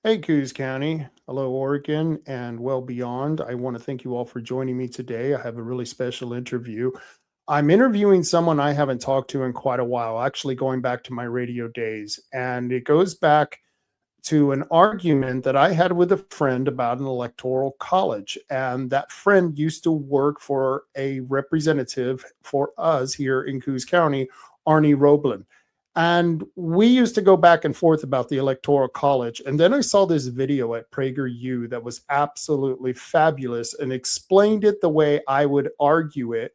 Hey, Coos County. Hello, Oregon, and well beyond. I want to thank you all for joining me today. I have a really special interview. I'm interviewing someone I haven't talked to in quite a while, actually going back to my radio days. And it goes back to an argument that I had with a friend about an electoral college. And that friend used to work for a representative for us here in Coos County, Arnie Roblin. And we used to go back and forth about the Electoral College. And then I saw this video at Prager U that was absolutely fabulous and explained it the way I would argue it.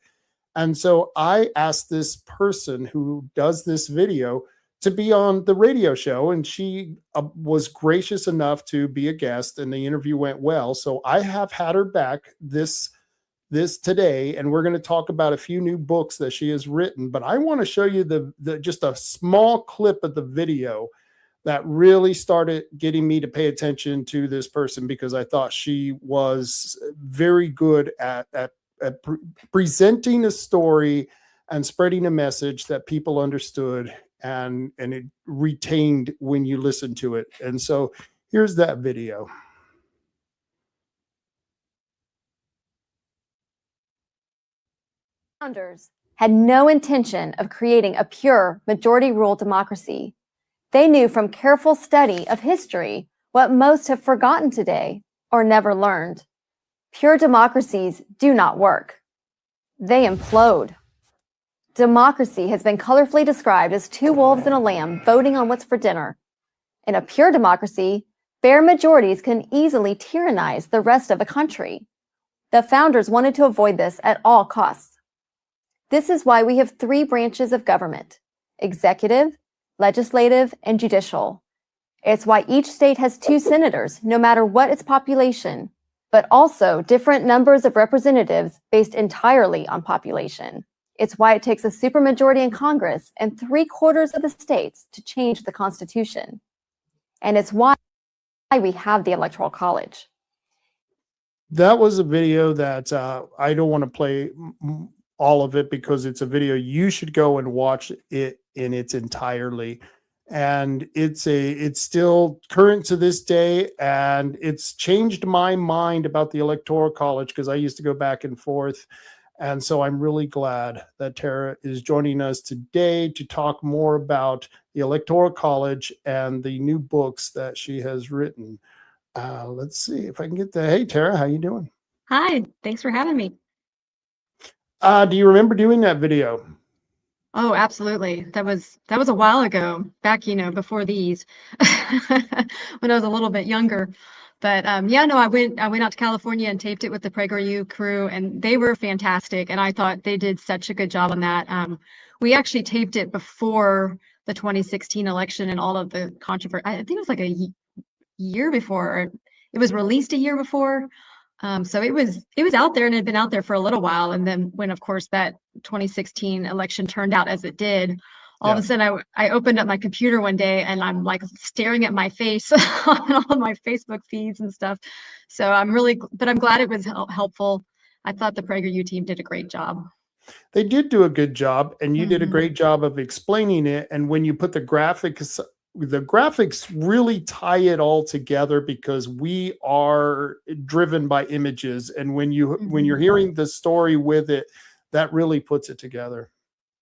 And so I asked this person who does this video to be on the radio show, and she was gracious enough to be a guest, and the interview went well. So I have had her back this today, and we're going to talk about a few new books that she has written. But I want to show you the just a small clip of the video that really started getting me to pay attention to this person, because I thought she was very good at presenting a story and spreading a message that people understood and it retained when you listen to it. And so here's that video. Founders had no intention of creating a pure majority rule democracy. They knew from careful study of history what most have forgotten today or never learned. Pure democracies do not work. They implode. Democracy has been colorfully described as two wolves and a lamb voting on what's for dinner. In a pure democracy, bare majorities can easily tyrannize the rest of the country. The founders wanted to avoid this at all costs. This is why we have three branches of government: executive, legislative, and judicial. It's why each state has 2 senators, no matter what its population, but also different numbers of representatives based entirely on population. It's why it takes a supermajority in Congress and 3/4 of the states to change the Constitution. And it's why we have the Electoral College. That was a video that I don't want to play all of it because it's a video you should go and watch it in its entirely. And it's still current to this day, and it's changed my mind about the Electoral College because I used to go back and forth. And so I'm really glad that Tara is joining us today to talk more about the Electoral College and the new books that she has written. Let's see if I can get the, hey Tara, how you doing? Hi, thanks for having me. Do you remember doing that video? Oh, absolutely. That was a while ago, back, before these, when I was a little bit younger. But yeah, no, I went out to California and taped it with the Prager U crew, and they were fantastic. And I thought they did such a good job on that. We actually taped it before the 2016 election and all of the controversy. I think it was like a year before, or it was released a year before. So it was out there, and it had been out there for a little while. And then when, of course, that 2016 election turned out as it did, all of a sudden I opened up my computer one day and I'm like staring at my face on all my Facebook feeds and stuff. So I'm glad it was helpful. I thought the Prager U team did a great job. They did do a good job, and you did a great job of explaining it. And when you put the graphics really tie it all together, because we are driven by images. And when you're hearing the story with it, that really puts it together.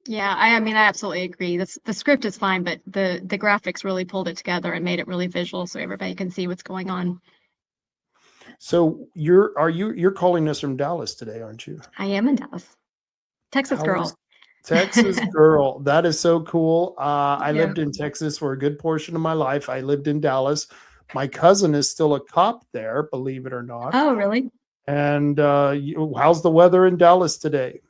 Yeah, I mean, I absolutely agree. The script is fine, but the graphics really pulled it together and made it really visual so everybody can see what's going on. So you're calling us from Dallas today, aren't you? I am in Dallas. Texas girl. Texas girl. That is so cool. I lived in Texas for a good portion of my life. I lived in Dallas. My cousin is still a cop there, believe it or not. Oh, really? And how's the weather in Dallas today?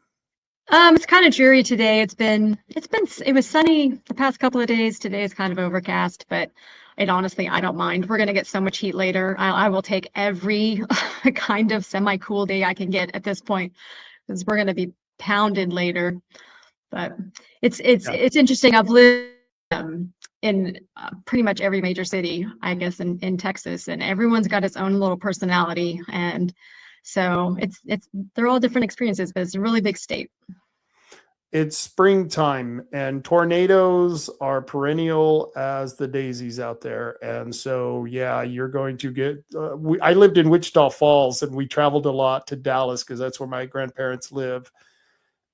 It's kind of dreary today. It was sunny the past couple of days. Today is kind of overcast, but honestly, I don't mind. We're going to get so much heat later. I will take every kind of semi-cool day I can get at this point, because we're going to be pounded later. But it's interesting. I've lived in pretty much every major city, I guess, in Texas, and everyone's got its own little personality, and so they're all different experiences, but it's a really big state. It's springtime and tornadoes are perennial as the daisies out there. And so, yeah, you're going to get, I lived in Wichita Falls and we traveled a lot to Dallas because that's where my grandparents live.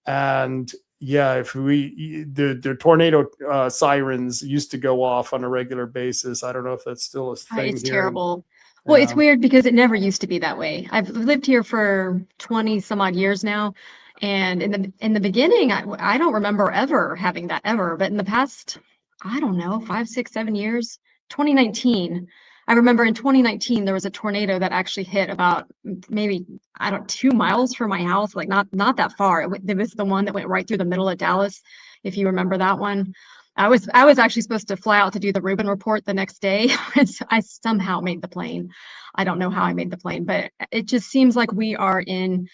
And yeah, if the tornado sirens used to go off on a regular basis. I don't know if that's still a thing It's here. terrible. Well, it's weird because it never used to be that way. I've lived here for 20 some odd years now. And in the beginning, I don't remember ever having that ever, but in the past, I don't know, 5, 6, 7 years, 2019, I remember in 2019 there was a tornado that actually hit about maybe 2 miles from my house, like not that far. It was the one that went right through the middle of Dallas, if you remember that one. I was actually supposed to fly out to do the Rubin report the next day. So I somehow made the plane. I don't know how I made the plane, but it just seems like we are in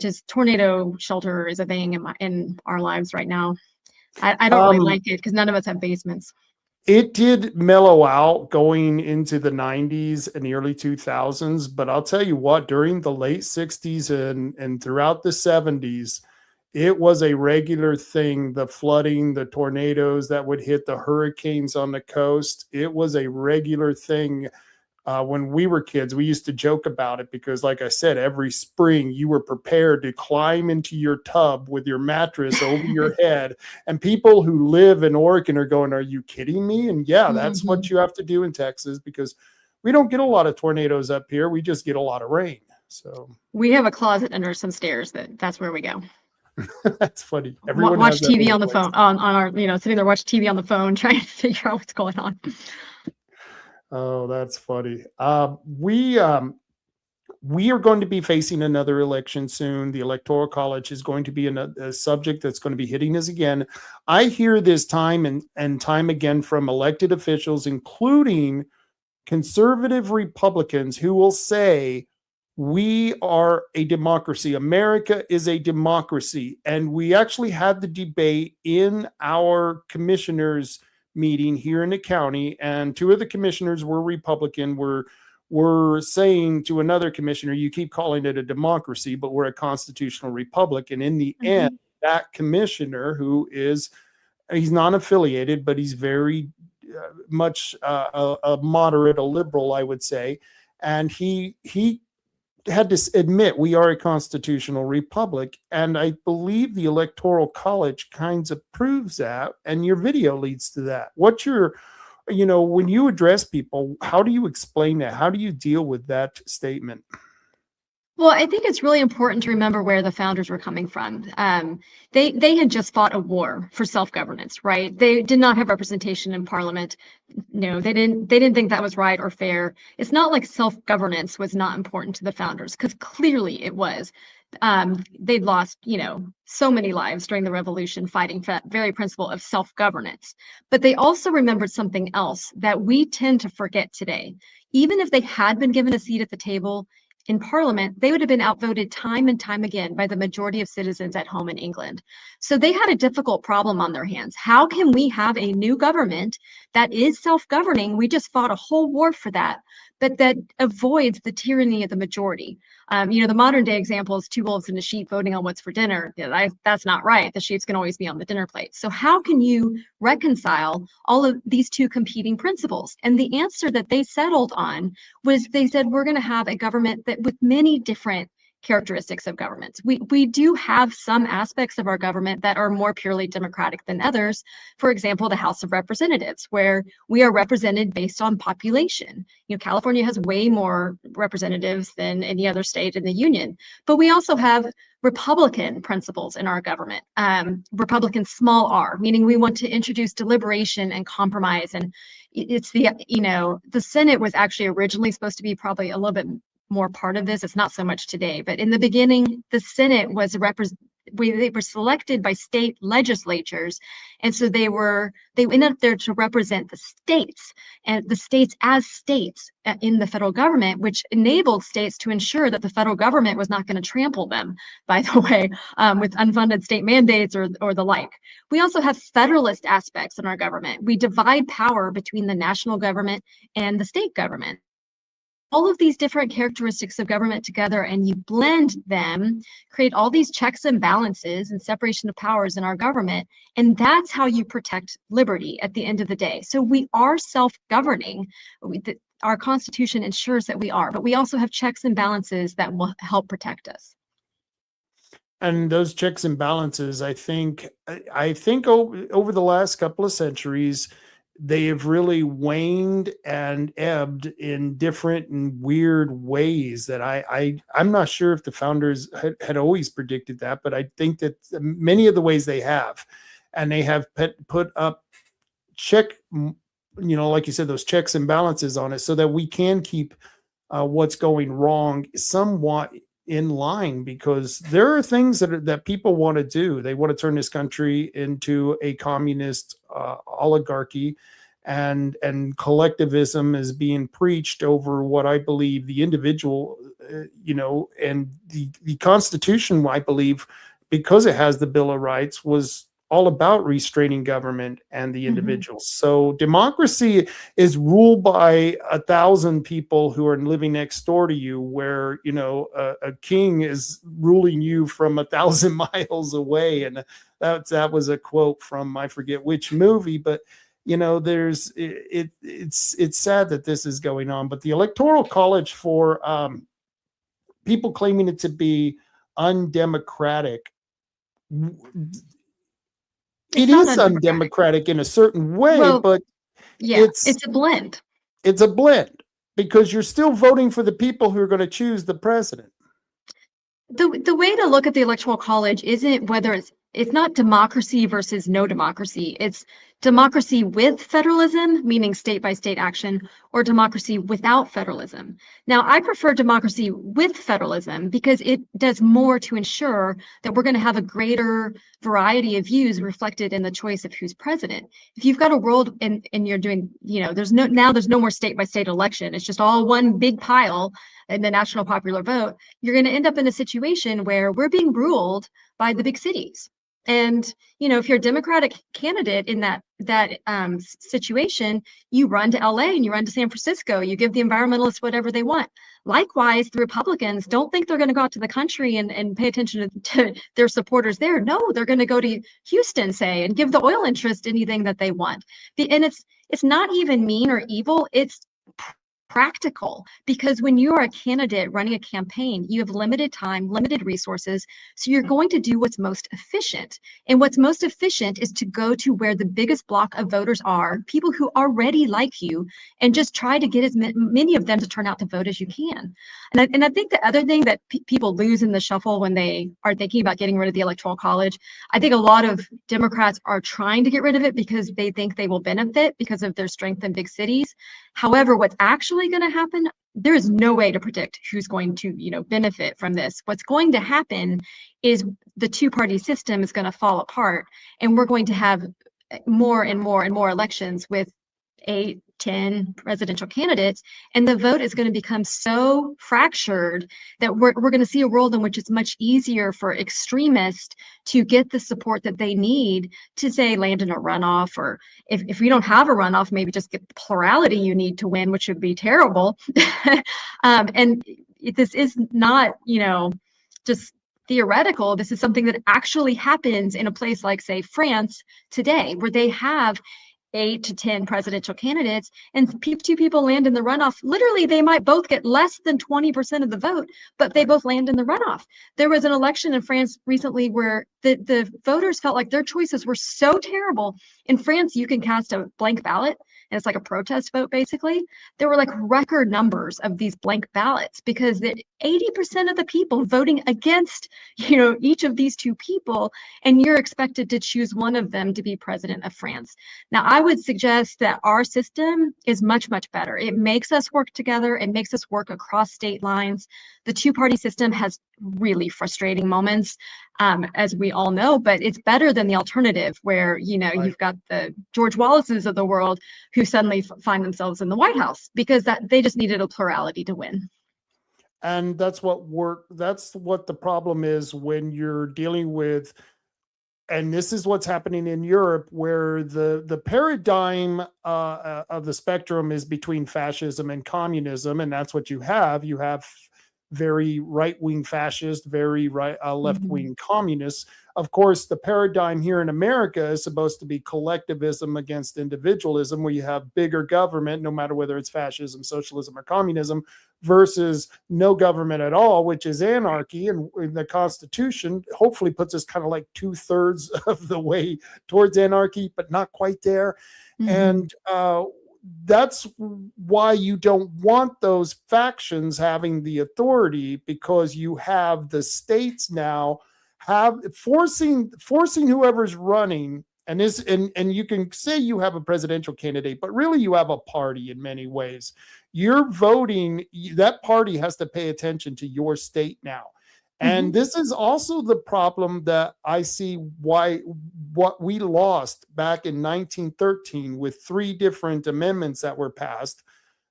just tornado shelter is a thing in our lives right now. I don't really like it because none of us have basements. It did mellow out going into the 90s and the early 2000s, but I'll tell you what, during the late 60s and throughout the 70s, it was a regular thing. The flooding, the tornadoes that would hit, the hurricanes on the coast, it was a regular thing. When we were kids, we used to joke about it because, like I said, every spring you were prepared to climb into your tub with your mattress over your head. And people who live in Oregon are going, "Are you kidding me?" And yeah, that's what you have to do in Texas because we don't get a lot of tornadoes up here. We just get a lot of rain. So we have a closet under some stairs that's where we go. That's funny. Everyone watch TV on the phone on our, sitting there, watch TV on the phone, trying to figure out what's going on. Oh, that's funny. We are going to be facing another election soon. The Electoral College is going to be a subject that's going to be hitting us again. I hear this time and time again from elected officials, including conservative Republicans, who will say, we are a democracy. America is a democracy. And we actually had the debate in our commissioners' meeting here in the county, and 2 of the commissioners were Republican, were saying to another commissioner, you keep calling it a democracy, but we're a constitutional republic. And in the end, that commissioner, who he's non-affiliated, but he's very much a moderate, a liberal, I would say. And he had to admit we are a constitutional republic, and I believe the Electoral College kinds of proves that, and your video leads to that. What's your, when you address people, how do you explain that? How do you deal with that statement? Well, I think it's really important to remember where the founders were coming from. They had just fought a war for self-governance, right? They did not have representation in Parliament. No, they didn't think that was right or fair. It's not like self-governance was not important to the founders, because clearly it was. They'd lost, so many lives during the revolution fighting for that very principle of self-governance. But they also remembered something else that we tend to forget today. Even if they had been given a seat at the table in Parliament, they would have been outvoted time and time again by the majority of citizens at home in England. So they had a difficult problem on their hands. How can we have a new government that is self-governing? We just fought a whole war for that, but that avoids the tyranny of the majority. The modern day example is 2 wolves and a sheep voting on what's for dinner. That's not right. The sheep's can always be on the dinner plate. So how can you reconcile all of these 2 competing principles? And the answer that they settled on was, they said, we're going to have a government that with many different characteristics of governments. We do have some aspects of our government that are more purely democratic than others. For example, the House of Representatives, where we are represented based on population. California has way more representatives than any other state in the union, but we also have Republican principles in our government. Republican small r, meaning we want to introduce deliberation and compromise. And it's the Senate was actually originally supposed to be probably a little bit more part of this. It's not so much today, but in the beginning, the Senate was they were selected by state legislatures, and so they went up there to represent the states, and the states as states in the federal government, which enabled states to ensure that the federal government was not going to trample them, by the way, with unfunded state mandates or the like. We also have federalist aspects in our government. We divide power between the national government and the state government. all of these different characteristics of government together and you blend them, create all these checks and balances and separation of powers in our government. And that's how you protect liberty at the end of the day. So we are self-governing. Our Constitution ensures that we are, but we also have checks and balances that will help protect us. And those checks and balances, I think over the last couple of centuries, they have really waned and ebbed in different and weird ways that I'm not sure if the founders had always predicted that, but I think that many of the ways they have, and they have put up like you said, those checks and balances on it so that we can keep what's going wrong somewhat in line, because there are things that people want to do. They want to turn this country into a communist oligarchy, and collectivism is being preached over what I believe the individual, and the Constitution, I believe, because it has the Bill of Rights, was all about restraining government and the individuals. So democracy is ruled by 1,000 people who are living next door to you, where a king is ruling you from 1,000 miles away. And that was a quote from, I forget which movie, but it's sad that this is going on. But the Electoral College, for people claiming it to be undemocratic, it is undemocratic in a certain way, but it's a blend. It's a blend, because you're still voting for the people who are going to choose the president. The way to look at the Electoral College isn't whether it's not democracy versus no democracy. It's democracy with federalism, meaning state by state action, or democracy without federalism. Now, I prefer democracy with federalism because it does more to ensure that we're going to have a greater variety of views reflected in the choice of who's president. If you've got a world and you're doing, there's no more state by state election. It's just all one big pile in the national popular vote. You're going to end up in a situation where we're being ruled by the big cities. And, if you're a Democratic candidate in that situation, you run to LA and you run to San Francisco, you give the environmentalists whatever they want. Likewise, the Republicans don't think they're going to go out to the country and pay attention to their supporters there. No, they're going to go to Houston, say, and give the oil interest anything that they want. And it's not even mean or evil. It's practical, because when you are a candidate running a campaign, you have limited time, limited resources, so you're going to do what's most efficient. And what's most efficient is to go to where the biggest block of voters are, people who already like you, and just try to get as many of them to turn out to vote as you can. And I think the other thing that people lose in the shuffle when they are thinking about getting rid of the Electoral College, I think a lot of Democrats are trying to get rid of it because they think they will benefit because of their strength in big cities. However, what's actually going to happen, there is no way to predict who's going to, benefit from this. What's going to happen is the two-party system is going to fall apart, and we're going to have more and more and more elections with 8, 10 presidential candidates, and the vote is going to become so fractured that we're going to see a world in which it's much easier for extremists to get the support that they need to, say, land in a runoff, or if we don't have a runoff, maybe just get the plurality you need to win, which would be terrible. And this is not, just theoretical. This is something that actually happens in a place like, say, France today, where they have 8 to 10 presidential candidates, and two people land in the runoff. Literally, they might both get less than 20% of the vote, but they both land in the runoff. There was an election in France recently where the voters felt like their choices were so terrible. In France, you can cast a blank ballot, and it's like a protest vote, basically. There were like record numbers of these blank ballots because 80% of the people voting against, each of these two people, and you're expected to choose one of them to be president of France. Now, I would suggest that our system is much, much better. It makes us work together. It makes us work across state lines. The two-party system has really frustrating moments, as we all know, but it's better than the alternative where, you've got the George Wallaces of the world who suddenly find themselves in the White House because they just needed a plurality to win. And that's what the problem is when you're dealing with and this is what's happening in Europe, where the paradigm of the spectrum is between fascism and communism, and that's what you have. You have very right-wing fascist, very left-wing communists. Of course, the paradigm here in America is supposed to be collectivism against individualism, where you have bigger government, no matter whether it's fascism, socialism, or communism, versus no government at all, which is anarchy. And the Constitution hopefully puts us kind of like 2/3 of the way towards anarchy, but not quite there. And that's why you don't want those factions having the authority, because you have the states now forcing whoever's running, and you can say you have a presidential candidate, but really you have a party in many ways. You're voting, that party has to pay attention to your state now. And this is also the problem that I see what we lost back in 1913 with 3 different amendments that were passed.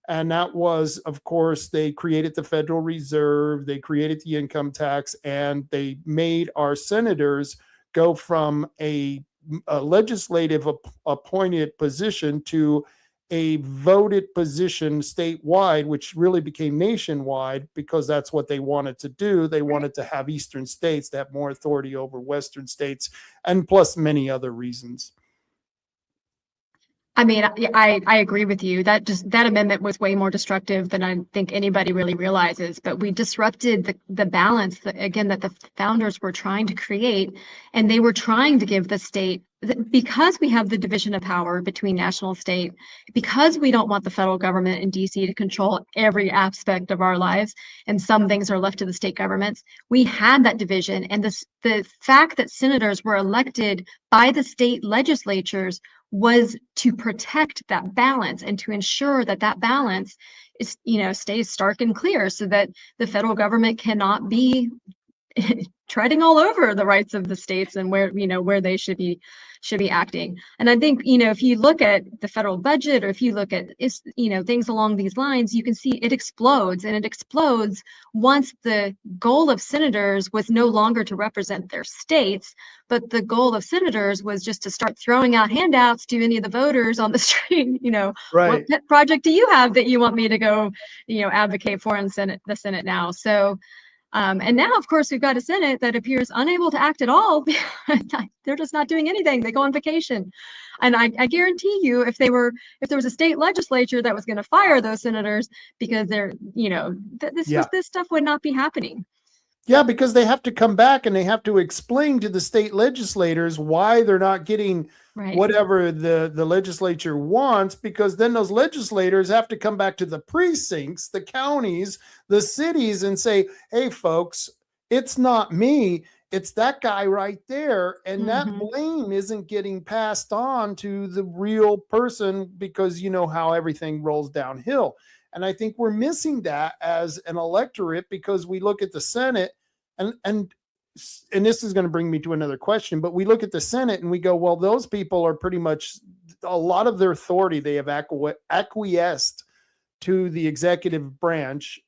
And that was, of course, they created the Federal Reserve, they created the income tax, and they made our senators go from a legislative appointed position to a voted position statewide, which really became nationwide, because that's what they wanted to do. They wanted to have Eastern states to have more authority over Western states, and plus many other reasons. I mean, I agree with you. That amendment was way more destructive than I think anybody really realizes. But we disrupted the balance that the founders were trying to create, and they were trying to give the state, because we have the division of power between national and state, because we don't want the federal government in DC to control every aspect of our lives, and some things are left to the state governments. We had that division, and the fact that senators were elected by the state legislatures was to protect that balance and to ensure that balance is, stays stark and clear, so that the federal government cannot be treading all over the rights of the states and where they should be acting. And I think, if you look at the federal budget, or if you look at things along these lines, you can see it explodes, and it explodes once the goal of senators was no longer to represent their states, but the goal of senators was just to start throwing out handouts to any of the voters on the street. Right. What pet project do you have that you want me to go advocate for in the Senate now? So and now, of course, we've got a Senate that appears unable to act at all. They're just not doing anything. They go on vacation. And I guarantee you, if there was a state legislature that was going to fire those senators because this stuff would not be happening. Yeah, because they have to come back and they have to explain to the state legislators why they're not getting whatever the legislature wants, because then those legislators have to come back to the precincts, the counties, the cities, and say, hey, folks, it's not me, it's that guy right there. And that blame isn't getting passed on to the real person, because you know how everything rolls downhill. And I think we're missing that as an electorate, because we look at the Senate and this is going to bring me to another question, but we look at the Senate and we go, well, those people are pretty much, a lot of their authority, they have acquiesced to the executive branch,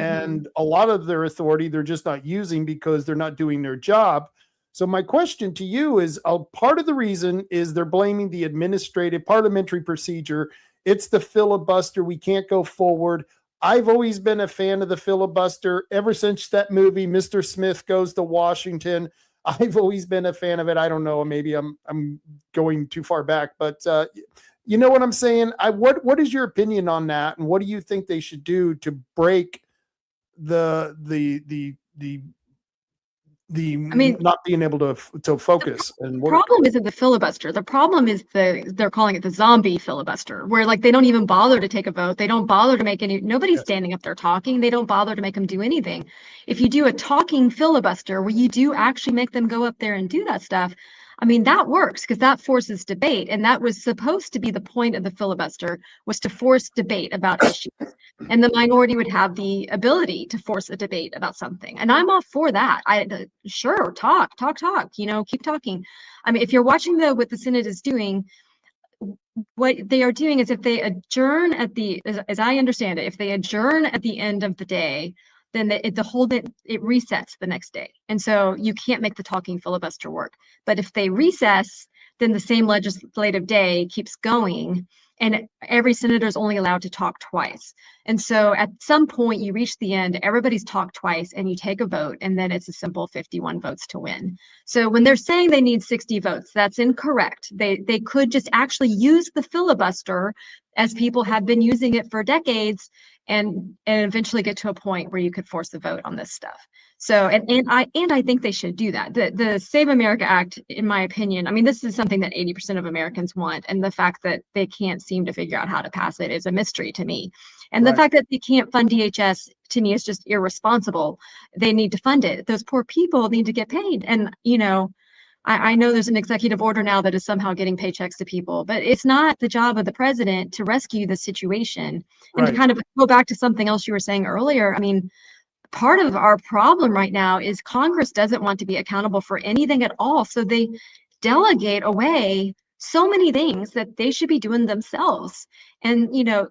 and a lot of their authority they're just not using because they're not doing their job. So my question to you is, part of the reason is they're blaming the administrative parliamentary procedure. It's the filibuster. We can't go forward. I've always been a fan of the filibuster ever since that movie, Mr. Smith Goes to Washington. I've always been a fan of it. I don't know, maybe I'm going too far back, but you know what I'm saying? What is your opinion on that? And what do you think they should do to break the not being able to focus? And the problem isn't the filibuster. The problem is they're calling it the zombie filibuster, where they don't even bother to take a vote. They don't bother to make nobody's standing up there talking. They don't bother to make them do anything. If you do a talking filibuster where you do actually make them go up there and do that stuff, I mean, that works, because that forces debate. And that was supposed to be the point of the filibuster, was to force debate about issues. And the minority would have the ability to force a debate about something. And I'm all for that. Sure, talk, keep talking. I mean, if you're watching what the Senate is doing, what they are doing is, if they adjourn as I understand it, if they adjourn at the end of the day, then it resets the next day. And so you can't make the talking filibuster work. But if they recess, then the same legislative day keeps going, and every senator is only allowed to talk twice. And so at some point you reach the end, everybody's talked twice, and you take a vote, and then it's a simple 51 votes to win. So when they're saying they need 60 votes, that's incorrect. They could just actually use the filibuster, as people have been using it for decades, and eventually get to a point where you could force a vote on this stuff. So, and I think they should do that. The Save America Act, in my opinion, I mean, this is something that 80% of Americans want, and the fact that they can't seem to figure out how to pass it is a mystery to me. And the fact that they can't fund DHS, to me, is just irresponsible. They need to fund it. Those poor people need to get paid. And, you know, I know there's an executive order now that is somehow getting paychecks to people, but it's not the job of the president to rescue the situation. And to kind of go back to something else you were saying earlier, I mean, part of our problem right now is Congress doesn't want to be accountable for anything at all. So they delegate away so many things that they should be doing themselves. And, you know,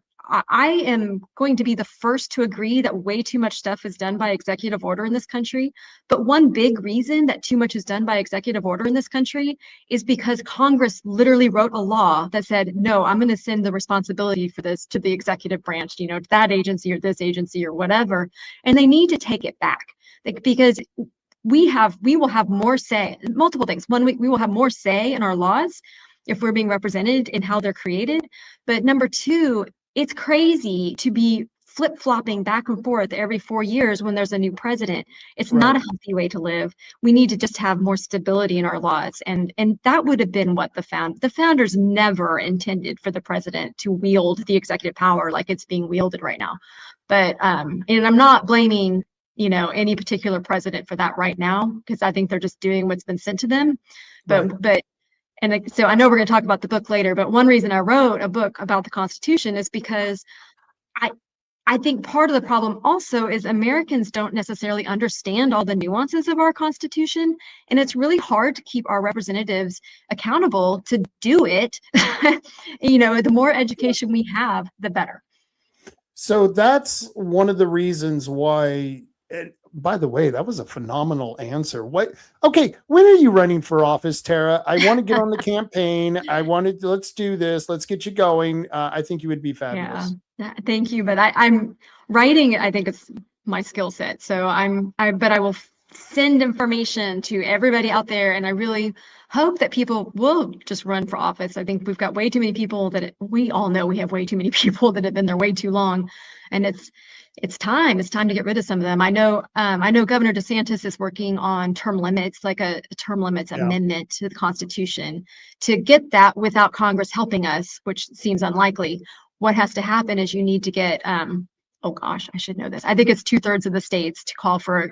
I am going to be the first to agree that way too much stuff is done by executive order in this country. But one big reason that too much is done by executive order in this country is because Congress literally wrote a law that said, no, I'm going to send the responsibility for this to the executive branch, you know, that agency or this agency or whatever. And they need to take it back, because we will have more say, multiple things. One, we will have more say in our laws if we're being represented in how they're created. But number two, it's crazy to be flip-flopping back and forth every 4 years when there's a new president. It's not a healthy way to live. We need to just have more stability in our laws. And that would have been what the founders never intended for the president to wield the executive power like it's being wielded right now. But and I'm not blaming, you know, any particular president for that right now, because I think they're just doing what's been sent to them. And so I know we're going to talk about the book later, but one reason I wrote a book about the Constitution is because I think part of the problem also is Americans don't necessarily understand all the nuances of our Constitution, and it's really hard to keep our representatives accountable to do it. You know, the more education we have, the better. So that's one of the reasons why. By the way, that was a phenomenal answer. Okay, when are you running for office, Tara? I want to get on the campaign. Let's do this. Let's get you going. I think you would be fabulous. Yeah, thank you. But I'm writing. I think it's my skill set. So but I will send information to everybody out there, and I really hope that people will just run for office. I think we've got way too many people we all know we have way too many people that have been there way too long, and it's time to get rid of some of them. I know Governor DeSantis is working on term limits, like a term limits amendment to the Constitution. To get that without Congress helping us, which seems unlikely, what has to happen is you need to get, oh gosh, I should know this. I think it's 2/3 of the states to call for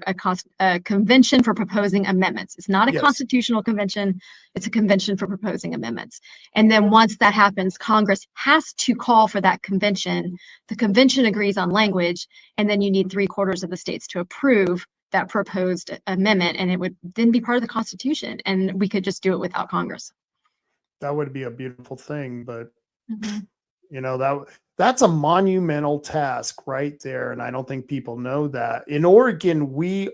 a convention for proposing amendments. It's not a constitutional convention. It's a convention for proposing amendments. And then once that happens, Congress has to call for that convention. The convention agrees on language, and then you need 3/4 of the states to approve that proposed amendment, and it would then be part of the Constitution, and we could just do it without Congress. That would be a beautiful thing, but you know, that's a monumental task right there. And I don't think people know that. In Oregon, we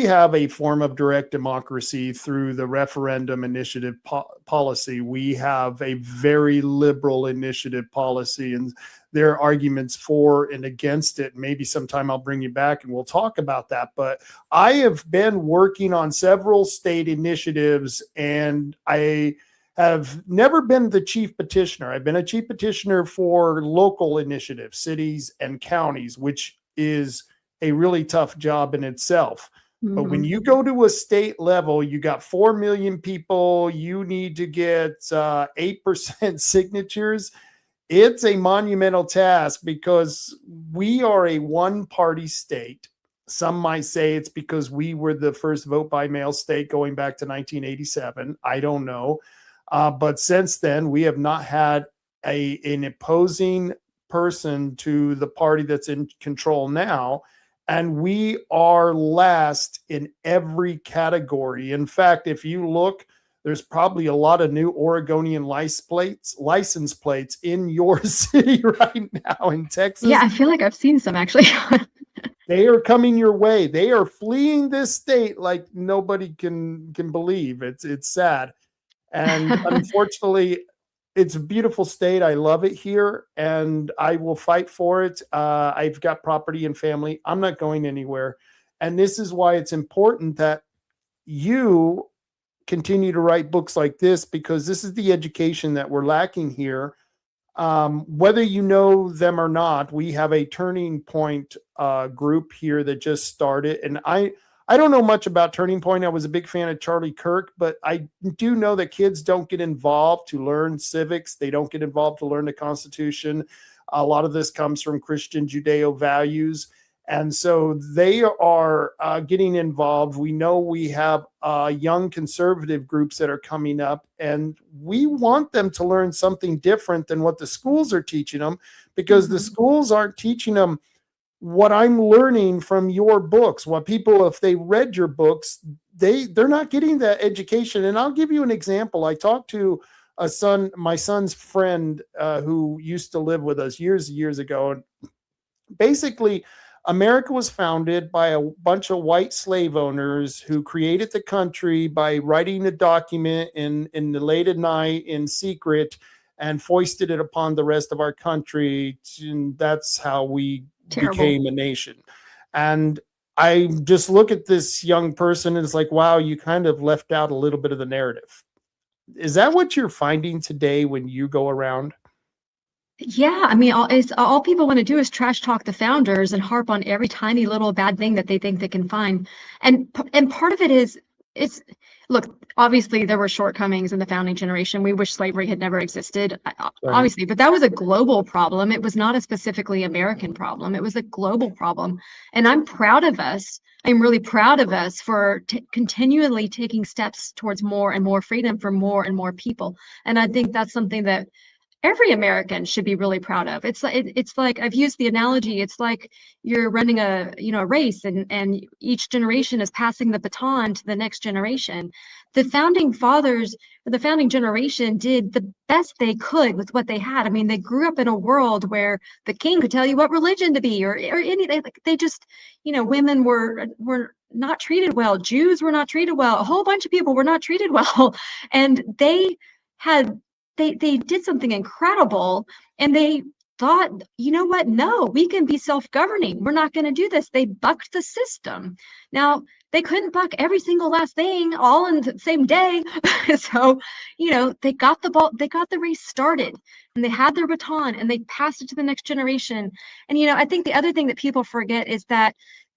have a form of direct democracy through the referendum initiative policy. We have a very liberal initiative policy, and there are arguments for and against it. Maybe sometime I'll bring you back and we'll talk about that. But I have been working on several state initiatives, and I have never been the chief petitioner. I've been a chief petitioner for local initiatives, cities and counties, which is a really tough job in itself. But when you go to a state level, you got 4 million people, you need to get 8% signatures. It's a monumental task because we are a one-party state. Some might say it's because we were the first vote by mail state going back to 1987. I don't know. But since then, we have not had an opposing person to the party that's in control now. And we are last in every category. In fact, if you look, there's probably a lot of new Oregonian license plates in your city right now in Texas. Yeah, I feel like I've seen some actually. They are coming your way. They are fleeing this state like nobody can believe. It's sad. And unfortunately, it's a beautiful state. I love it here, and I will fight for it. I've got property and family. I'm not going anywhere. And this is why it's important that you continue to write books like this, because this is the education that we're lacking here. Whether you know them or not, we have a Turning Point group here that just started. And I don't know much about Turning Point. I was a big fan of Charlie Kirk, but I do know that kids don't get involved to learn civics. They don't get involved to learn the Constitution. A lot of this comes from Christian Judeo values. And so they are getting involved. We know we have young conservative groups that are coming up, and we want them to learn something different than what the schools are teaching them, because the schools aren't teaching them what I'm learning from your books. What people, if they read your books, they're not getting that education. And I'll give you an example. I talked to my son's friend who used to live with us years ago. And basically, America was founded by a bunch of white slave owners who created the country by writing a document in the late at night in secret and foisted it upon the rest of our country. And that's how we became a nation. And I just look at this young person and it's like, wow, you kind of left out a little bit of the narrative. Is that what you're finding today when you go around? Yeah, I mean, all people want to do is trash talk the founders and harp on every tiny little bad thing that they think they can find. And part of it is, look, obviously there were shortcomings in the founding generation. We wish slavery had never existed, obviously, but that was a global problem. It was not a specifically American problem. It was a global problem. And I'm proud of us. I'm really proud of us for continually taking steps towards more and more freedom for more and more people. And I think that's something that every American should be really proud of. It's like I've used the analogy. It's like you're running a race, and each generation is passing the baton to the next generation. The founding fathers, the founding generation, did the best they could with what they had. I mean, they grew up in a world where the king could tell you what religion to be, or anything. They just, women were not treated well. Jews were not treated well. A whole bunch of people were not treated well, and they did something incredible, and they thought, you know what? No, we can be self-governing. We're not going to do this. They bucked the system. Now, they couldn't buck every single last thing all in the same day. So, they got the race started, and they had their baton, and they passed it to the next generation. And, I think the other thing that people forget is that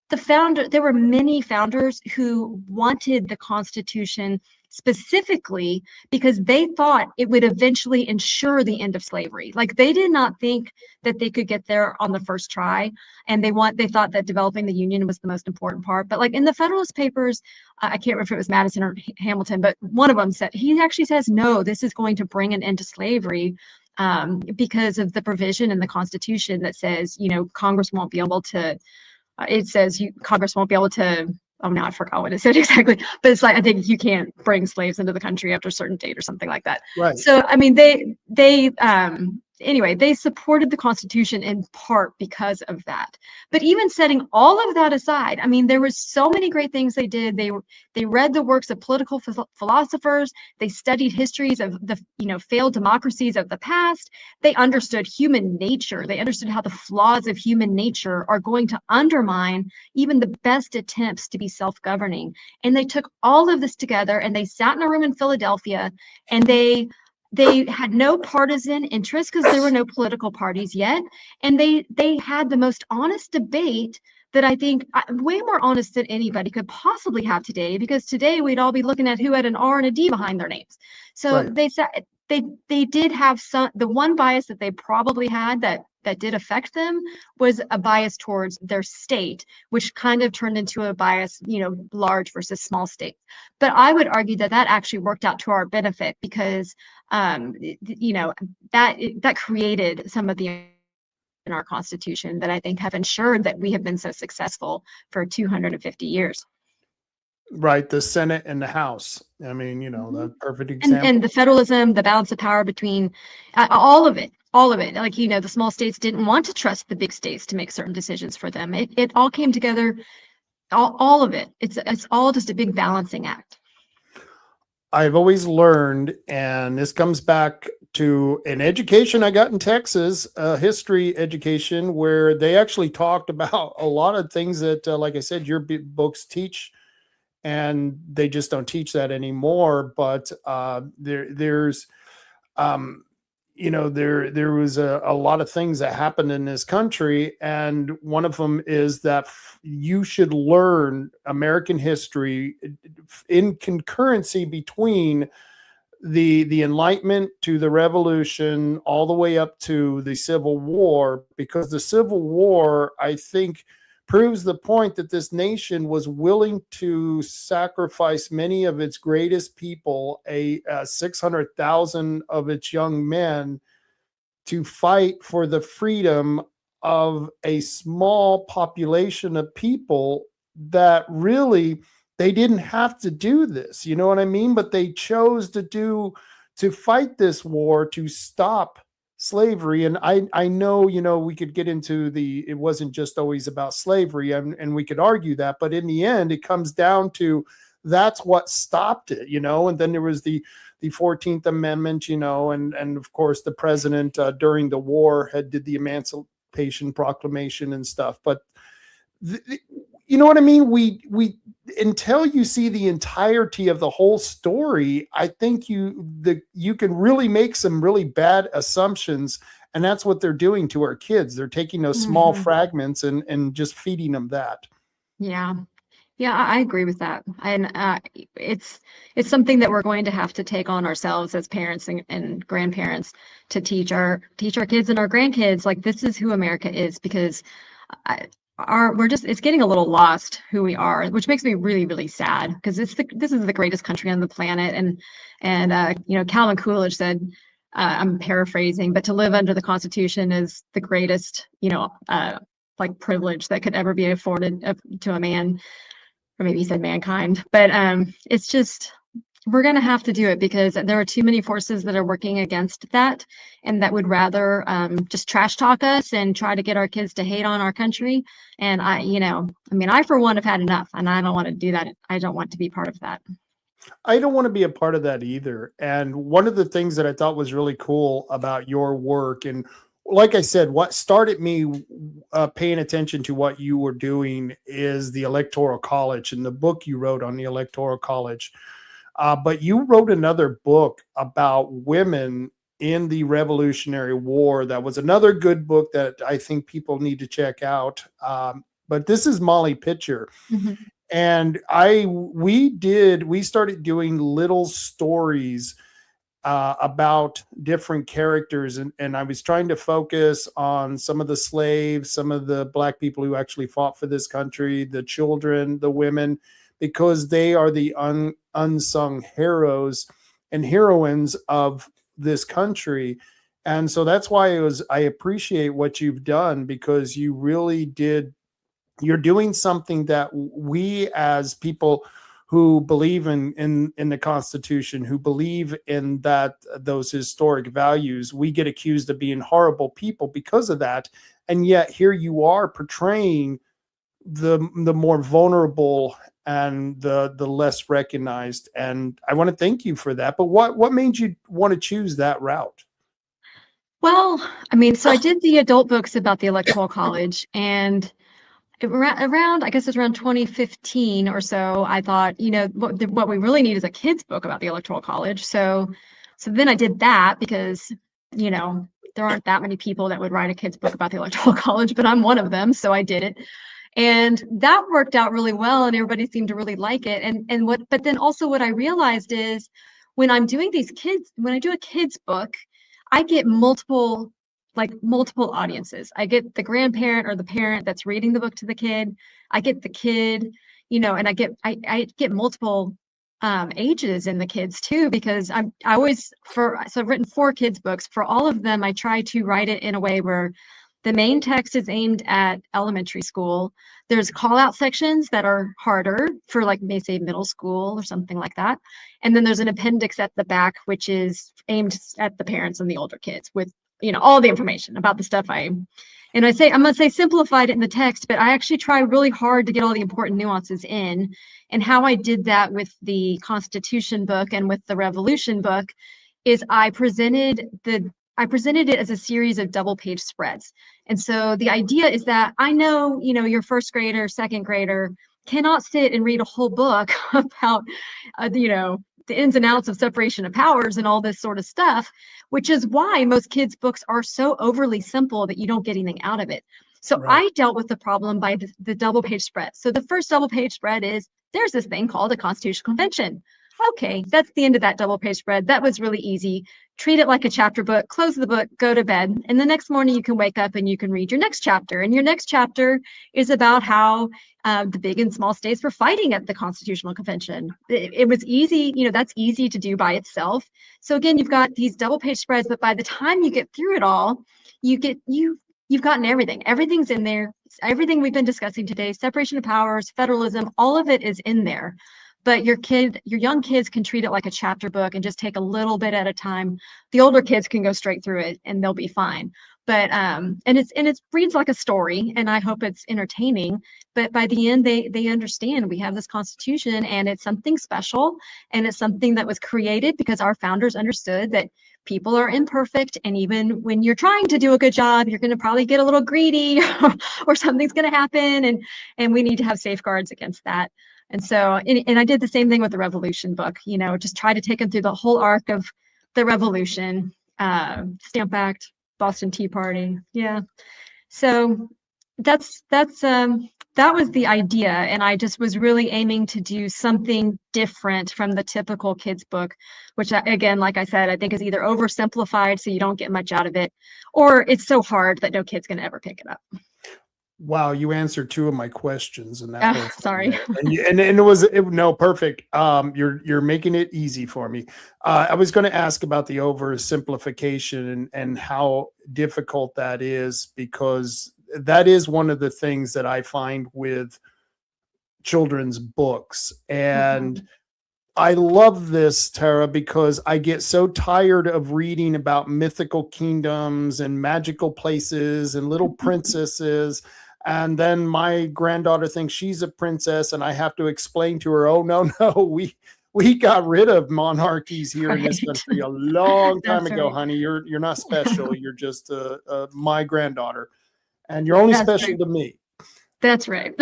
there were many founders who wanted the Constitution specifically because they thought it would eventually ensure the end of slavery. Like, they did not think that they could get there on the first try, and they thought that developing the Union was the most important part. But like in the Federalist Papers, I can't remember if it was Madison or Hamilton, but one of them he actually says, no, this is going to bring an end to slavery. Because of the provision in the Constitution that says, Congress won't be able to. Congress won't be able to. Oh, now I forgot what it said exactly, but it's like, I think you can't bring slaves into the country after a certain date or something like that. Right. So, I mean, anyway, they supported the Constitution in part because of that. But even setting all of that aside, I mean, there were so many great things they did. They read the works of political philosophers. They studied histories of the failed democracies of the past. They understood human nature. They understood how the flaws of human nature are going to undermine even the best attempts to be self-governing. And they took all of this together, and they sat in a room in Philadelphia, and they had no partisan interest because there were no political parties yet. And they had the most honest debate that I think way more honest than anybody could possibly have today, because today we'd all be looking at who had an R and a D behind their names. So right. They did have the one bias that they probably had that did affect them was a bias towards their state, which kind of turned into a bias, large versus small states. But I would argue that actually worked out to our benefit, because, that created some of the in our Constitution that I think have ensured that we have been so successful for 250 years. Right, the Senate and the House. I mean, the perfect example. And the federalism, the balance of power between all of it, all of it. Like, you know, the small states didn't want to trust the big states to make certain decisions for them. It all came together, all of it. It's all just a big balancing act. I've always learned, and this comes back to an education I got in Texas, history education, where they actually talked about a lot of things that, like I said, your books teach, and they just don't teach that anymore. But there's, you know, there was a lot of things that happened in this country, and one of them is that you should learn American history in concurrency between the Enlightenment to the Revolution, all the way up to the Civil War, because the Civil War, I think, proves the point that this nation was willing to sacrifice many of its greatest people, 600,000 of its young men, to fight for the freedom of a small population of people that really, they didn't have to do this, you know what I mean? But they chose to fight this war to stop slavery. And I know, you know, we could get into it wasn't just always about slavery, and we could argue that, but in the end, it comes down to that's what stopped it, you know. And then there was the 14th Amendment, you know, and of course the president during the war did the Emancipation Proclamation and stuff. But you know what I mean? We until you see the entirety of the whole story, I think you can really make some really bad assumptions, and that's what they're doing to our kids. They're taking those small fragments and just feeding them that. Yeah. Yeah, I agree with that. And it's something that we're going to have to take on ourselves as parents and grandparents to teach our kids and our grandkids, like, this is who America is, because it's getting a little lost who we are, which makes me really, really sad, because this is the greatest country on the planet. And you know, Calvin Coolidge said, I'm paraphrasing, but to live under the Constitution is the greatest, you know, like, privilege that could ever be afforded to a man. Or maybe he said mankind, but it's just, we're going to have to do it, because there are too many forces that are working against that, and that would rather just trash talk us and try to get our kids to hate on our country. And I for one have had enough, and I don't want to do that. I don't want to be part of that. I don't want to be a part of that either. And one of the things that I thought was really cool about your work, and like I said, what started me paying attention to what you were doing, is the Electoral College and the book you wrote on the Electoral College. But you wrote another book about women in the Revolutionary War. That was another good book that I think people need to check out. But this is Molly Pitcher. Mm-hmm. And we started doing little stories about different characters, and I was trying to focus on some of the slaves, some of the Black people who actually fought for this country, the children, the women, because they are the unsung heroes and heroines of this country. And so that's why I appreciate what you've done, because you really you're doing something that we, as people who believe in the Constitution, who believe in those historic values, we get accused of being horrible people because of that. And yet here you are portraying the more vulnerable and the less recognized. And I want to thank you for that. But what made you want to choose that route? Well, I mean, so I did the adult books about the Electoral College, and around, I guess it was around 2015 or so, I thought, you know, what we really need is a kid's book about the Electoral College. So then I did that, because, you know, there aren't that many people that would write a kid's book about the Electoral College, but I'm one of them, so I did it. And that worked out really well, and everybody seemed to really like it. But then also what I realized is, when I do a kid's book, I get multiple audiences. I get the grandparent or the parent that's reading the book to the kid. I get the kid, you know, and I get multiple ages in the kids too, because I've written 4 kids books. For all of them, I try to write it in a way where the main text is aimed at elementary school. There's call out sections that are harder for, like, may say middle school or something like that. And then there's an appendix at the back, which is aimed at the parents and the older kids, with all the information about the stuff I'm going to say simplified it in the text, but I actually try really hard to get all the important nuances in. And how I did that with the Constitution book and with the Revolution book is I presented it as a series of double page spreads. And so the idea is that I know, your first grader, second grader cannot sit and read a whole book about, the ins and outs of separation of powers and all this sort of stuff, which is why most kids' books are so overly simple that you don't get anything out of it. So Right. I dealt with the problem by the double page spread. So the first double page spread is there's this thing called a constitutional convention. Okay, that's the end of that double page spread. That was really easy. Treat it like a chapter book, close the book, go to bed. And the next morning you can wake up and you can read your next chapter. And your next chapter is about how the big and small states were fighting at the Constitutional Convention. It was easy, that's easy to do by itself. So again, you've got these double page spreads, but by the time you get through it all, you've gotten everything. Everything's in there. Everything we've been discussing today, separation of powers, federalism, all of it is in there. But your young kids can treat it like a chapter book and just take a little bit at a time. The older kids can go straight through it and they'll be fine. But and it reads like a story, and I hope it's entertaining. But by the end, they understand we have this Constitution, and it's something special, and it's something that was created because our founders understood that people are imperfect, and even when you're trying to do a good job, you're going to probably get a little greedy, or something's going to happen, and we need to have safeguards against that. And so, and I did the same thing with the Revolution book, just try to take them through the whole arc of the Revolution, Stamp Act, Boston Tea Party. Yeah. So that was the idea. And I just was really aiming to do something different from the typical kids book, which again, like I said, I think is either oversimplified so you don't get much out of it, or it's so hard that no kid's going to ever pick it up. Wow, you answered two of my questions, and that was sorry. And it was no perfect. You're making it easy for me. I was going to ask about the oversimplification and how difficult that is, because that is one of the things that I find with children's books. And I love this, Tara, because I get so tired of reading about mythical kingdoms and magical places and little princesses. And then my granddaughter thinks she's a princess, and I have to explain to her, oh, no, we got rid of monarchies here in this country a long time ago, honey. You're not special. You're just my granddaughter, and you're only special to me. That's right.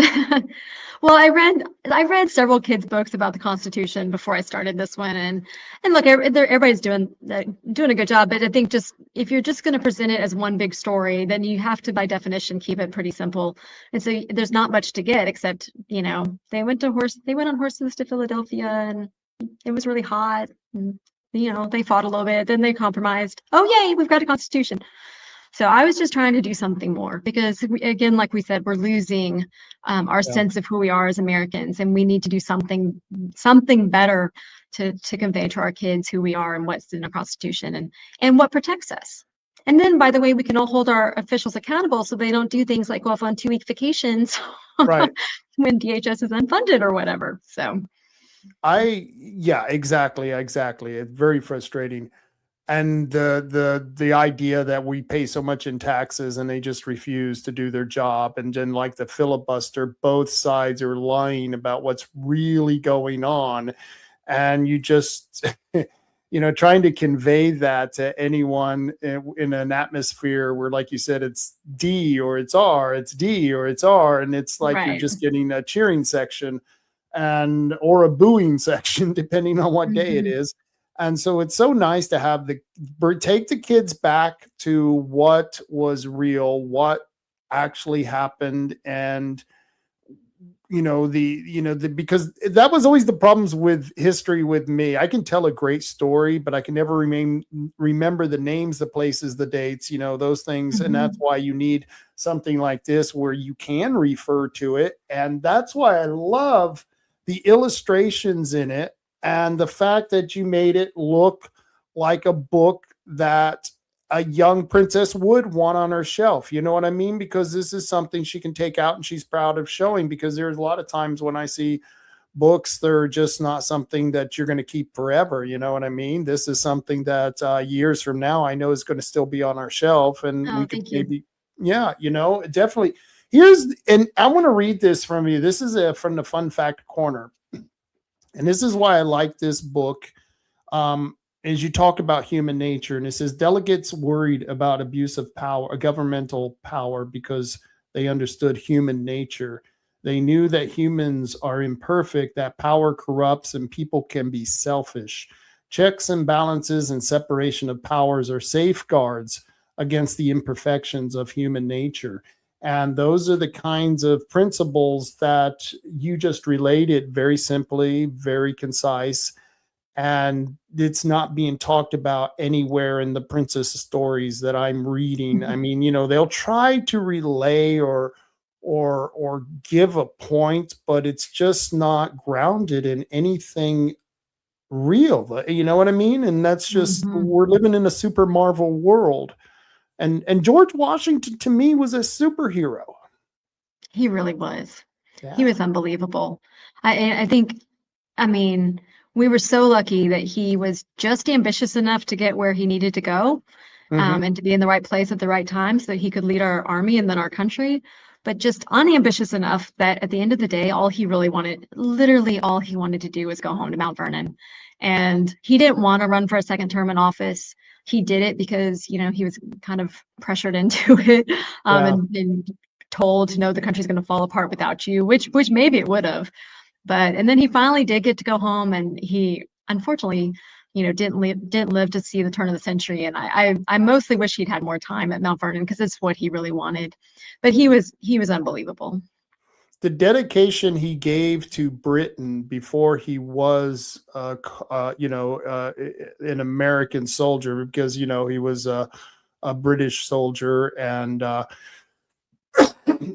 Well, I read several kids' books about the Constitution before I started this one, and look, everybody's doing a good job. But I think just if you're just going to present it as one big story, then you have to, by definition, keep it pretty simple. And so there's not much to get except they went on horses to Philadelphia, and it was really hot. And, they fought a little bit, then they compromised. Oh, yay, we've got a Constitution. So I was just trying to do something more because, again, like we said, we're losing our sense of who we are as Americans, and we need to do something better to convey to our kids who we are and what's in our Constitution and what protects us. And then, by the way, we can all hold our officials accountable so they don't do things like go off on 2-week vacations Right. when DHS is unfunded or whatever. So, exactly. It's very frustrating. And the idea that we pay so much in taxes and they just refuse to do their job. And then, like the filibuster, both sides are lying about what's really going on. And you just, trying to convey that to anyone in an atmosphere where, like you said, it's D or it's R, it's D or it's R. And it's like You're just getting a cheering section or a booing section, depending on what day it is. And so it's so nice to have take the kids back to what was real, what actually happened. And, because that was always the problems with history with me. I can tell a great story, but I can never remember the names, the places, the dates, those things. And that's why you need something like this where you can refer to it. And that's why I love the illustrations in it. And the fact that you made it look like a book that a young princess would want on her shelf. You know what I mean? Because this is something she can take out and she's proud of showing, because there's a lot of times when I see books, they're just not something that you're going to keep forever. You know what I mean? This is something that years from now, I know is going to still be on our shelf, and Oh, we could thank you. maybe, yeah, definitely. And I want to read this from you. This is from the Fun Fact Corner. And this is why I like this book. As you talk about human nature, and it says delegates worried about abuse of power, governmental power, because they understood human nature. They knew that humans are imperfect, that power corrupts, and people can be selfish. Checks and balances and separation of powers are safeguards against the imperfections of human nature. And those are the kinds of principles that you just related very simply, very concise. And it's not being talked about anywhere in the princess stories that I'm reading. I mean, they'll try to relay or give a point, but it's just not grounded in anything real. You know what I mean? And that's just, Mhm. we're living in a super Marvel world. And George Washington to me was a superhero. He really was. He Yeah. was unbelievable. I think, I mean, we were so lucky that he was just ambitious enough to get where he needed to go, Hmm. and to be in the right place at the right time so that he could lead our army and then our country, but just unambitious enough that at the end of the day, all he really wanted, literally all he wanted to do was go home to Mount Vernon. And he didn't want to run for a second term in office. He did it because, he was kind of pressured into it, Yeah. and told, no, the country's going to fall apart without you, which maybe it would have. And then he finally did get to go home, and he unfortunately, didn't live to see the turn of the century. And I mostly wish he'd had more time at Mount Vernon because it's what he really wanted. But he was unbelievable. The dedication he gave to Britain before he was, an American soldier, because he was a British soldier, and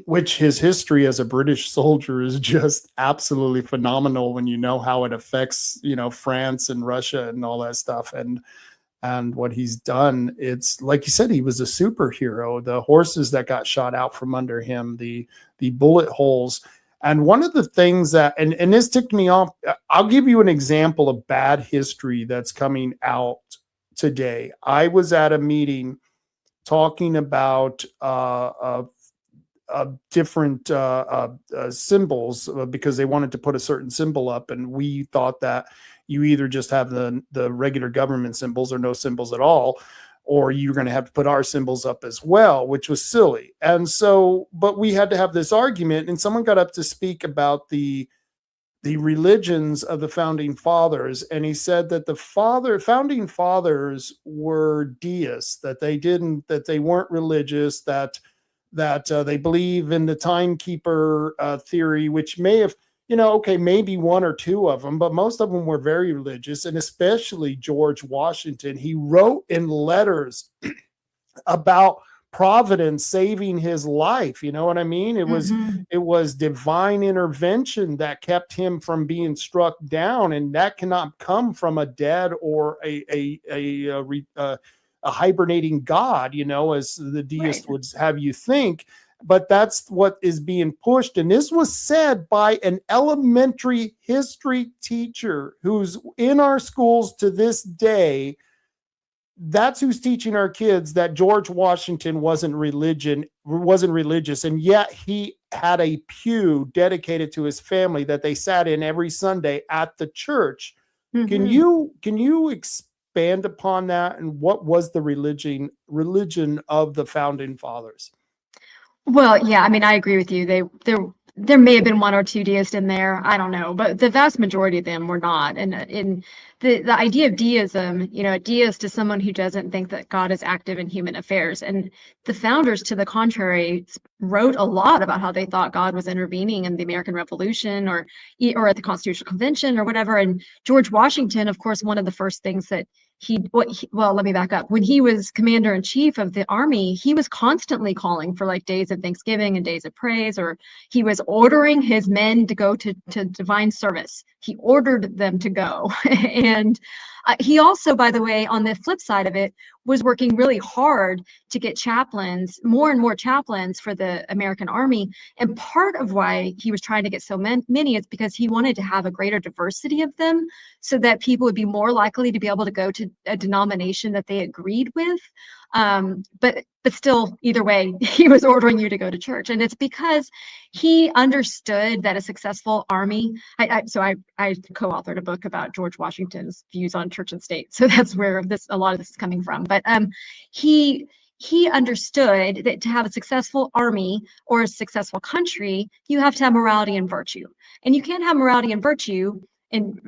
which his history as a British soldier is just absolutely phenomenal when you know how it affects, France and Russia and all that stuff. And what he's done, it's like you said, he was a superhero. The horses that got shot out from under him, the bullet holes. And one of the things that, and this ticked me off, I'll give you an example of bad history that's coming out today. I was at a meeting talking about different symbols, because they wanted to put a certain symbol up, and we thought that you either just have the regular government symbols or no symbols at all, or you're going to have to put our symbols up as well, which was silly. And so, but we had to have this argument, and someone got up to speak about the religions of the founding fathers, and he said that the founding fathers were deists, that they weren't religious, that they believe in the timekeeper theory, which may have, okay, maybe one or two of them, but most of them were very religious. And especially George Washington, he wrote in letters about providence saving his life. You know what I mean? It was divine intervention that kept him from being struck down, and that cannot come from a dead or a hibernating God, as the deist Right. would have you think. But that's what is being pushed. And this was said by an elementary history teacher who's in our schools to this day. That's who's teaching our kids that George Washington wasn't religious, and yet he had a pew dedicated to his family that they sat in every Sunday at the church. Can Mhm. you expand upon that, and what was the religion of the founding fathers? Well, yeah, I mean, I agree with you. There may have been one or two deists in there. I don't know, but the vast majority of them were not. And in the idea of deism, a deist is someone who doesn't think that God is active in human affairs. And the founders, to the contrary, wrote a lot about how they thought God was intervening in the American Revolution, or at the Constitutional Convention or whatever. And George Washington, of course, one of the first things that well, let me back up. When he was commander in chief of the army, he was constantly calling for like days of Thanksgiving and days of praise, or he was ordering his men to go to divine service. He ordered them to go. And He also, by the way, on the flip side of it, was working really hard to get chaplains, more and more chaplains for the American Army. And part of why he was trying to get so many is because he wanted to have a greater diversity of them so that people would be more likely to be able to go to a denomination that they agreed with. But still, either way, he was ordering you to go to church. And it's because he understood that a successful army, I co-authored a book about George Washington's views on church and state. So that's where a lot of this is coming from. But he understood that to have a successful army or a successful country, you have to have morality and virtue. And you can't have morality and virtue in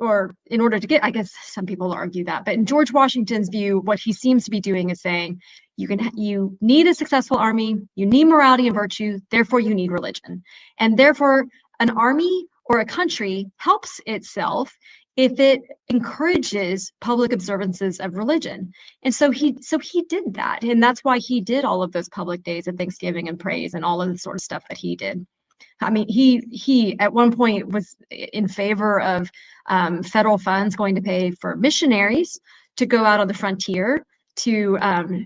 order to get, I guess some people argue that, but in George Washington's view, what he seems to be doing is saying you need a successful army, you need morality and virtue, therefore you need religion. And therefore an army or a country helps itself if it encourages public observances of religion. And so he did that. And that's why he did all of those public days of Thanksgiving and praise and all of the sort of stuff that he did. I mean, he at one point was in favor of federal funds going to pay for missionaries to go out on the frontier to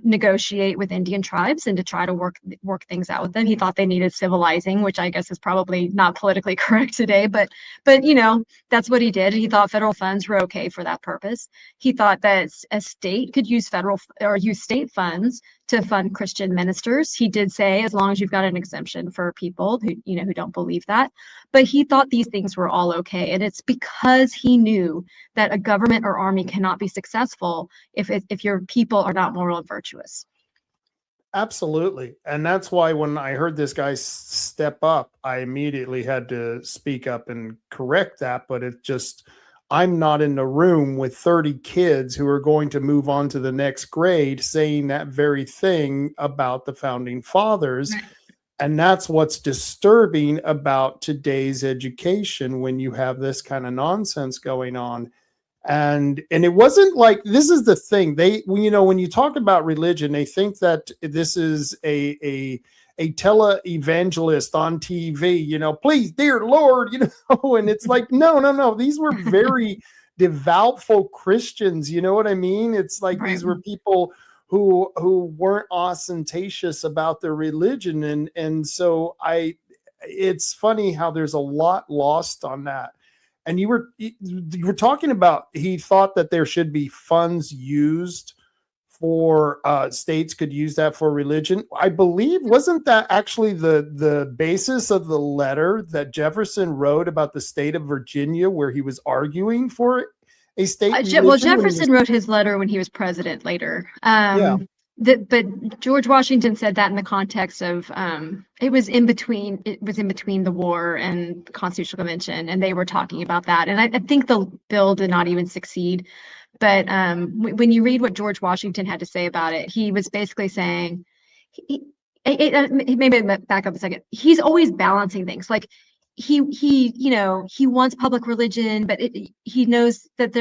negotiate with Indian tribes and to try to work things out with them. He thought they needed civilizing, which I guess is probably not politically correct today, but you know, that's what he did. He thought federal funds were okay for that purpose. He thought that a state could use use state funds to fund Christian ministers. He did say, as long as you've got an exemption for people who don't believe that. But he thought these things were all okay. And it's because he knew that a government or army cannot be successful if your people are not moral and virtuous. Absolutely. And that's why when I heard this guy step up, I immediately had to speak up and correct that. But it just, I'm not in the room with 30 kids who are going to move on to the next grade saying that very thing about the founding fathers. Right. And that's what's disturbing about today's education when you have this kind of nonsense going on. And it wasn't like, this is the thing, when you talk about religion, they think that this is a tele-evangelist on TV, please, dear Lord, and it's like, no, these were very devoutful Christians, you know what I mean? It's like, right. These were people who weren't ostentatious about their religion. And so it's funny how there's a lot lost on that. And you were talking about, he thought that there should be funds used for states could use that for religion. I believe, wasn't that actually the basis of the letter that Jefferson wrote about the state of Virginia, where he was arguing for a state? Well, Jefferson wrote his letter when he was president later. Yeah. But George Washington said that in the context of it was in between the war and the Constitutional Convention, and they were talking about that. And I think the bill did not even succeed. But when you read what George Washington had to say about it, he was basically saying, maybe back up a second. He's always balancing things. Like he wants public religion, but he knows that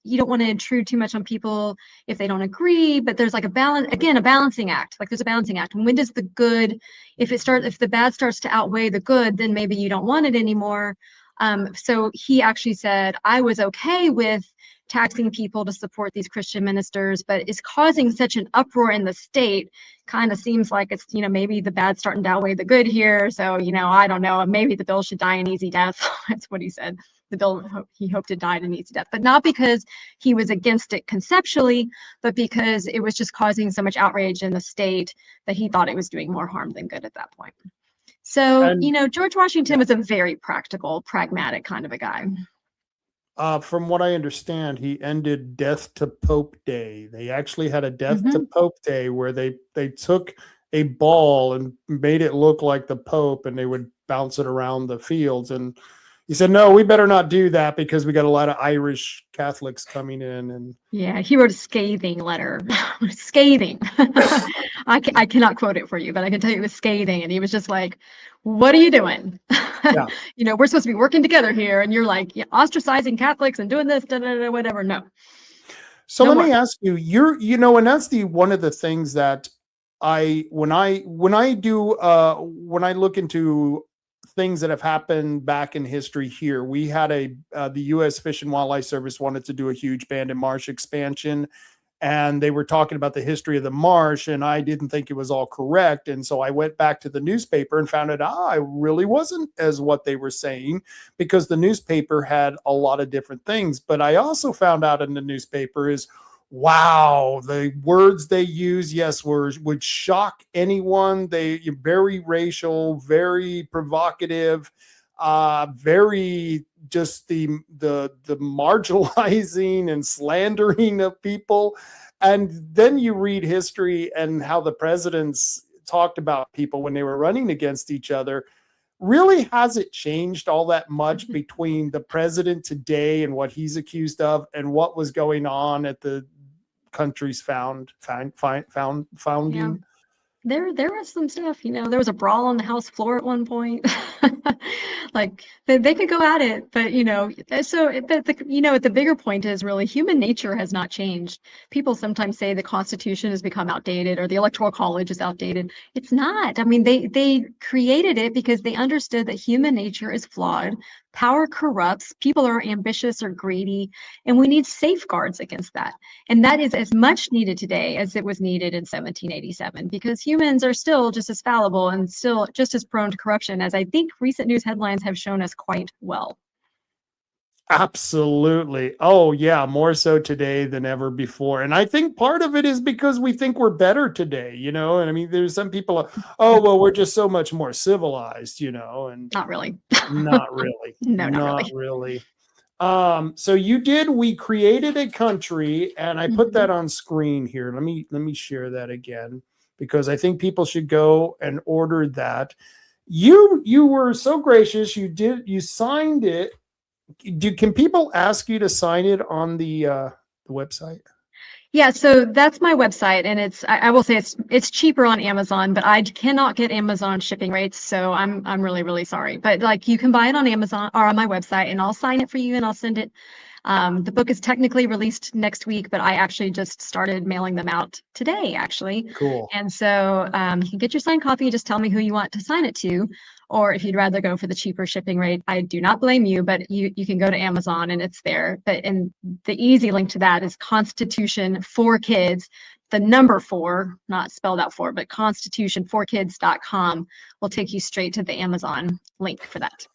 you don't want to intrude too much on people if they don't agree, but there's like a balancing act. Like there's a balancing act. And when does the good, if the bad starts to outweigh the good, then maybe you don't want it anymore. So he actually said, I was okay with taxing people to support these Christian ministers, but it's causing such an uproar in the state. Kind of seems like it's, maybe the bad starting to outweigh the good here. So, I don't know, maybe the bill should die an easy death. That's what he said. The bill, he hoped it died an easy death, but not because he was against it conceptually, but because it was just causing so much outrage in the state that he thought it was doing more harm than good at that point. So, George Washington was a very practical, pragmatic kind of a guy. From what I understand, he ended Death to Pope Day. They actually had a Death to Pope Day where they took a ball and made it look like the Pope, and they would bounce it around the fields. And he said, no, we better not do that because we got a lot of Irish Catholics coming in. And yeah, he wrote a scathing letter. Scathing. I cannot quote it for you, but I can tell you it was scathing. And he was just like, what are you doing? Yeah. We're supposed to be working together here. And you're like, ostracizing Catholics and doing this, whatever. No. So let me ask you, and that's one of the things that when I look into things that have happened back in history here. We had the U.S. Fish and Wildlife Service wanted to do a huge Banded Marsh expansion, and they were talking about the history of the marsh, and I didn't think it was all correct. And so I went back to the newspaper and found out, I really wasn't as what they were saying, because the newspaper had a lot of different things. But I also found out in the newspaper is, wow, the words they use, yes, would shock anyone. They very racial, very provocative, very just the marginalizing and slandering of people. And then you read history and how the presidents talked about people when they were running against each other. Really hasn't changed all that much between the president today and what he's accused of and what was going on at the country's founding. Yeah. There was some stuff, there was a brawl on the House floor at one point. Like they could go at it, but the bigger point is really human nature has not changed. People sometimes say the Constitution has become outdated or the Electoral College is outdated. It's not. I mean, they created it because they understood that human nature is flawed. Power corrupts, people are ambitious or greedy, and we need safeguards against that. And that is as much needed today as it was needed in 1787, because humans are still just as fallible and still just as prone to corruption, as I think recent news headlines have shown us quite well. Absolutely. Oh, yeah, more so today than ever before. And I think part of it is because we think we're better today, and I mean, there's some people, oh, well, we're just so much more civilized, and not really. Not really. No, not really. So we created a country, and I put that on screen here. Let me share that again, because I think people should go and order that. You were so gracious. You signed it. Can people ask you to sign it on the website? Yeah, so that's my website, and I will say it's cheaper on Amazon, but I cannot get Amazon shipping rates, so I'm really, really sorry. But like, you can buy it on Amazon or on my website, and I'll sign it for you and I'll send it. The book is technically released next week, but I actually just started mailing them out today, actually. Cool. And so you can get your signed copy, just tell me who you want to sign it to. Or if you'd rather go for the cheaper shipping rate, I do not blame you, but you can go to Amazon and it's there. And the easy link to that is Constitution for Kids, the number 4, not spelled out 4, but constitutionforkids.com will take you straight to the Amazon link for that.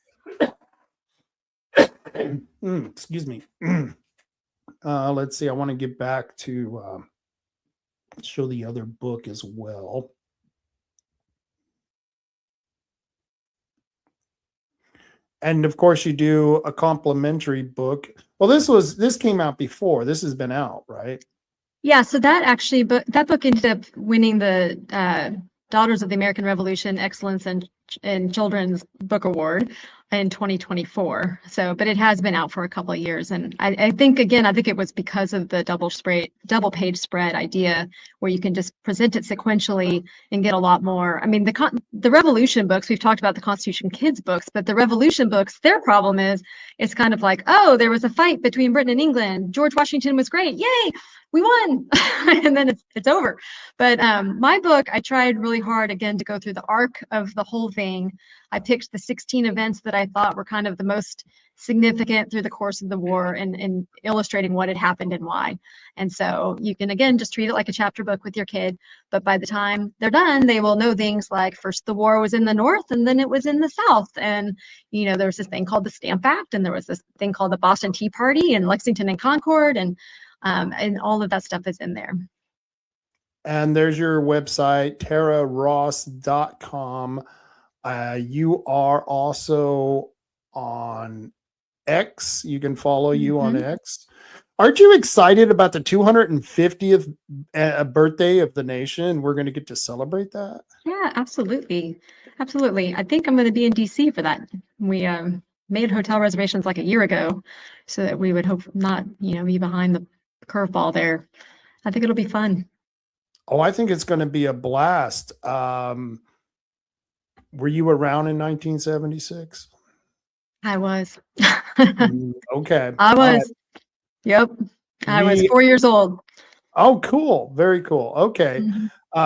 Excuse me. Let's see. I want to get back to show the other book as well. And of course, you do a complimentary book. Well, this came out before. This has been out, right? Yeah. So that book ended up winning the Daughters of the American Revolution Excellence in Children's Book Award in 2024. So, but it has been out for a couple of years, and I think it was because of the double page spread idea, where you can just present it sequentially and get a lot more. I mean, the Revolution books, we've talked about the Constitution Kids books, but the Revolution books, their problem is it's kind of like, oh, there was a fight between Britain and England. George Washington was great. Yay, we won. And then it's over. But my book, I tried really hard again to go through the arc of the whole thing. I picked the 16 events that I thought were kind of the most significant through the course of the war, and illustrating what had happened and why. And so you can, again, just treat it like a chapter book with your kid. But by the time they're done, they will know things like, first the war was in the North and then it was in the South. And, there was this thing called the Stamp Act, and there was this thing called the Boston Tea Party and Lexington and Concord, and all of that stuff is in there. And there's your website, taraross.com. You are also on X. You can follow you on X. Aren't you excited about the 250th birthday of the nation? We're going to get to celebrate that. Yeah, absolutely. Absolutely. I think I'm going to be in DC for that. We made hotel reservations like a year ago so that we would hope not, be behind the curveball there. I think it'll be fun. Oh, I think it's going to be a blast. Were you around in 1976? I was. Okay. I was. Yep. I was 4 years old. Oh, cool. Very cool. Okay.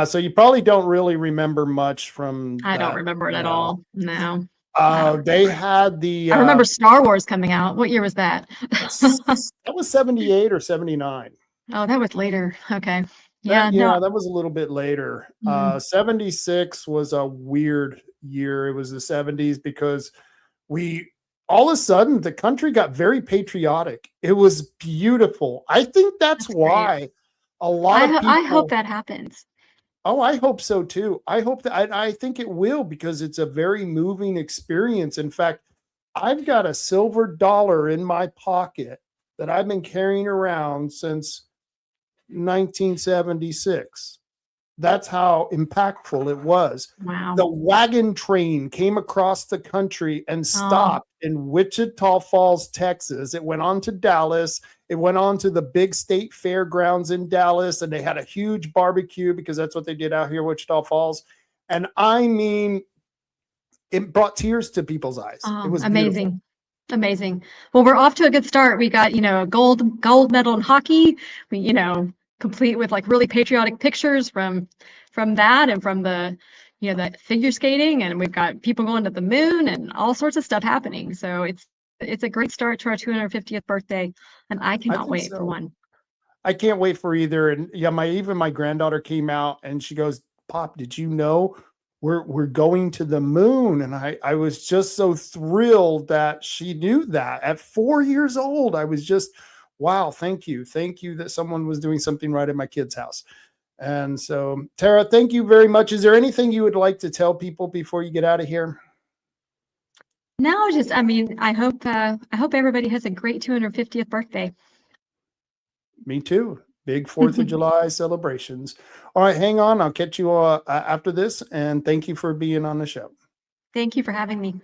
So you probably don't really remember much from I don't remember it at all. No. Wow. They had the, I remember Star Wars coming out. What year was that? that was 78 or 79. Oh, that was later. Okay. Yeah, That, no. yeah, that was a little bit later. Mm. 76 was a weird year. It was the 70s because we all of a sudden the country got very patriotic. It was beautiful. I think that's That's great. why a lot of I hope people. that happens. Oh, I hope so too. I hope that I think it will because it's a very moving experience. In fact, I've got a silver dollar in my pocket that I've been carrying around since 1976. That's how impactful it was. Wow. The wagon train came across the country and Oh, stopped in Wichita Falls, Texas. It went on to Dallas. It went on to the big state fairgrounds in Dallas, and they had a huge barbecue because that's what they did out here, Wichita Falls. And I mean, it brought tears to people's eyes. It was amazing. beautiful. Amazing. Well, we're off to a good start. We got, a gold medal in hockey. We, complete with like really patriotic pictures from that and from the, the figure skating, and we've got people going to the moon and all sorts of stuff happening. So it's a great start to our 250th birthday, and I cannot wait for one. I can't wait for either. And yeah, my granddaughter came out and she goes, "Pop, did you know we're going to the moon?" And I was just so thrilled that she knew that at 4 years old. I was just, wow, thank you that someone was doing something right at my kid's house. And so, Tara, thank you very much. Is there anything you would like to tell people before you get out of here? No, just, I hope everybody has a great 250th birthday. Me too. Big 4th of July celebrations. All right, hang on. I'll catch you after this. And thank you for being on the show. Thank you for having me.